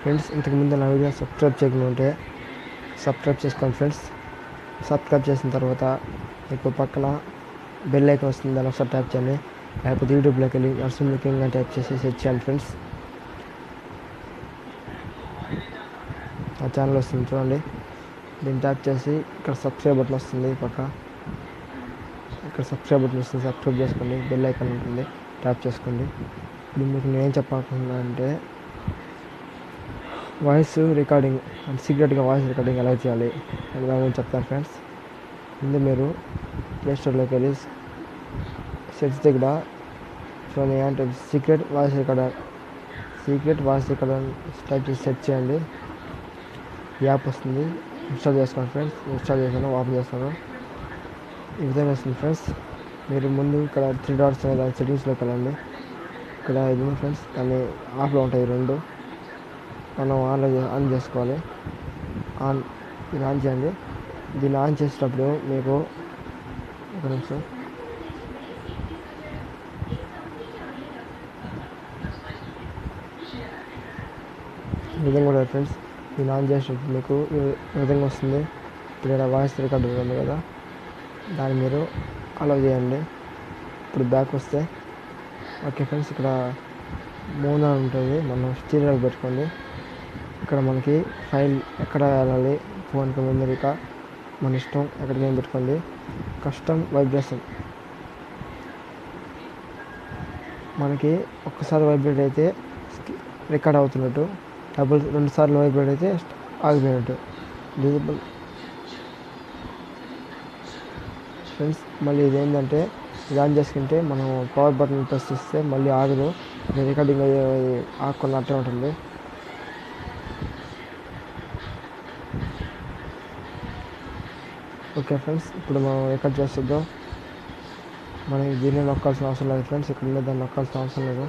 Friends ఇంతకుముందు నా video subscribe చేయకుండా ఉంటే సబ్స్క్రైబ్ చేసుకోండి ఫ్రెండ్స్. సబ్స్క్రైబ్ చేసిన తర్వాత మీకు పక్కన బెల్ ఐకాన్ వస్తుంది, దాన్ని ఒకసారి ట్యాప్ చేయండి. లేకపోతే యూట్యూబ్లోకి వెళ్ళి నర్సింగ్ కింగ్ అని టైప్ చేసి సెర్చ్ చేయండి ఫ్రెండ్స్. ఆ ఛానల్ వస్తుంది చూడండి. దీన్ని ట్యాప్ చేసి ఇక్కడ సబ్స్క్రైబ్ బటన్ వస్తుంది, ఇక్కడ సబ్స్క్రైబ్ బటన్ వస్తుంది, సబ్స్క్రైబ్ చేసుకోండి. బెల్ ఐకాన్ ఉంటుంది, ట్యాప్ చేసుకోండి. ఇప్పుడు మీకు నేను చెప్పాలనుకున్నా అంటే వాయిస్ రికార్డింగ్ అంటే సీక్రెట్గా వాయిస్ రికార్డింగ్ ఎలా చేయాలి అని నేను చెప్తాను ఫ్రెండ్స్. ముందు మీరు ప్లేస్టోర్లోకి వెళ్ళి సెర్చ్ దగ్గర చూడండి అంటే సీక్రెట్ వాయిస్ రికార్డర్ టైప్ చేసి సెర్చ్ చేయండి. యాప్ వస్తుంది, ఇన్స్టాల్ చేసుకోండి ఫ్రెండ్స్. ఇన్స్టాల్ చేశాను, ఓపెన్ చేస్తాను. ఈ విధంగా వస్తుంది ఫ్రెండ్స్. మీరు ముందు ఇక్కడ 3 డాట్స్ అనే దాని సెట్టింగ్స్లోకి వెళ్ళండి. ఇక్కడ ఇది ఫ్రెండ్స్, కానీ ఆఫ్లో ఉంటాయి రెండు, మనం ఆన్ చేసుకోవాలి. ఇది ఆన్ చేయండి. దీన్ని ఆన్ చేసేటప్పుడు మీకు ఒక నిమిషం ఈ విధంగా ఉంటుంది ఫ్రెండ్స్. దీన్ని ఆన్ చేసేటప్పుడు మీకు ఈ విధంగా వస్తుంది. ఇక్కడ వాయిస్ రికార్డర్ ఉంది కదా, దాన్ని మీరు అలౌ చేయండి. ఇప్పుడు బ్యాక్ వస్తే ఓకే ఫ్రెండ్స్, ఇక్కడ మోనో ఉంటుంది, మనం స్టీరియో పెట్టుకోండి. ఇక్కడ మనకి ఫైల్ ఎక్కడ వెళ్ళాలి, ఫోన్కి మెమరీకా మన ఇష్టం, ఎక్కడికైనా పెట్టుకోండి. కస్టమ్ వైబ్రేషన్ మనకి ఒక్కసారి వైబ్రేట్ అయితే రికార్డ్ అవుతున్నట్టు, 2 సార్లు వైబ్రేట్ అయితే ఆగిపోయినట్టు. Divisible friends. మళ్ళీ ఇదేంటంటే ఇది ఆన్ చేసుకుంటే మనం పవర్ బటన్ ప్రెస్ చేస్తే మళ్ళీ ఆగదు, రికార్డింగ్ ఆకున్నట్టే ఉంటుంది. ఓకే ఫ్రెండ్స్, ఇప్పుడు మనం రికార్డ్ చేస్తుందో మనం దీన్ని నొక్కాల్సిన అవసరం లేదు ఫ్రెండ్స్. ఇక్కడ ఉన్న దాన్ని నొక్కాల్సిన అవసరం లేదు.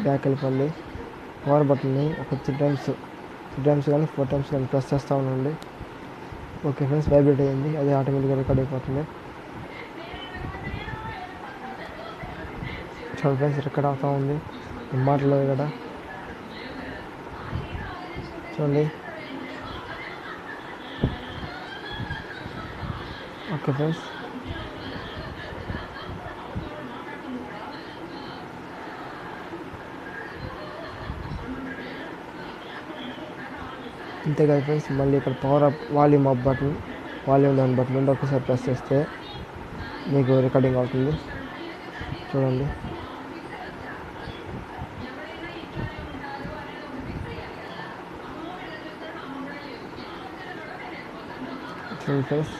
బ్యాక్ వెళ్ళిపోండి. పవర్ బటన్ని ఒక 3 టైమ్స్ కానీ 4 టైమ్స్ కానీ ప్రెస్ చేస్తూ ఉండండి. ఓకే ఫ్రెండ్స్, వైబ్రేట్ అయ్యింది, అది ఆటోమేటిక్గా రికార్డ్ అయిపోతుంది. చూడండి ఫ్రెండ్స్, రికార్డ్ అవుతూ ఉంది, మాటలేదు కదా చూడండి. ఓకే ఫ్రెండ్స్, అంతేకాదు ఫ్రెండ్స్. మళ్ళీ ఇక్కడ power up volume up button, volume down button రెండు ఒకసారి ప్రెస్ చేస్తే మీకు రికార్డింగ్ అవుతుంది. చూడండి. చూడండి friends.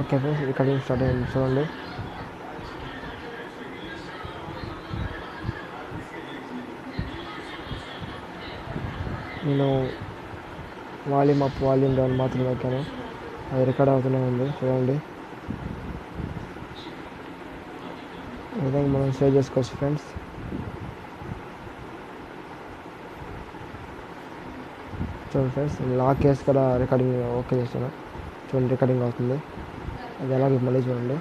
Okay friends, recording start అయింది చూడండి. నేను వాల్యూమ్ అప్ వాల్యూమ్ డౌన్ మాత్రం నొక్కాను, అది రికార్డ్ అవుతూనే ఉంది చూడండి. ఈ విధంగా మనం సేవ్ చేసుకోవచ్చు ఫ్రెండ్స్. చూడండి ఫ్రెండ్స్, లాక్ కేసు కూడా రికార్డింగ్ ఓకే చేస్తాను. చూడండి, రికార్డింగ్ అవుతుంది. అది అలాగే మళ్ళీ చూడండి,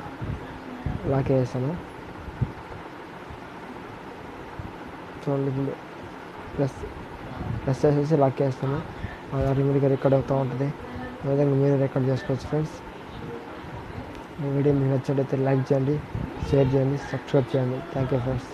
లాక్ వేస్తాను చూడండి. ప్లస్ చేసేసి లాక్ చేస్తాను, అది ఆటోమేటిక్గా రికార్డ్ అవుతూ ఉంటుంది. ఈ విధంగా మీరు రికార్డ్ చేసుకోవచ్చు ఫ్రెండ్స్. ఈ వీడియో మీకు నచ్చినట్లయితే లైక్ చేయండి, షేర్ చేయండి, సబ్స్క్రైబ్ చేయండి. Thank you friends.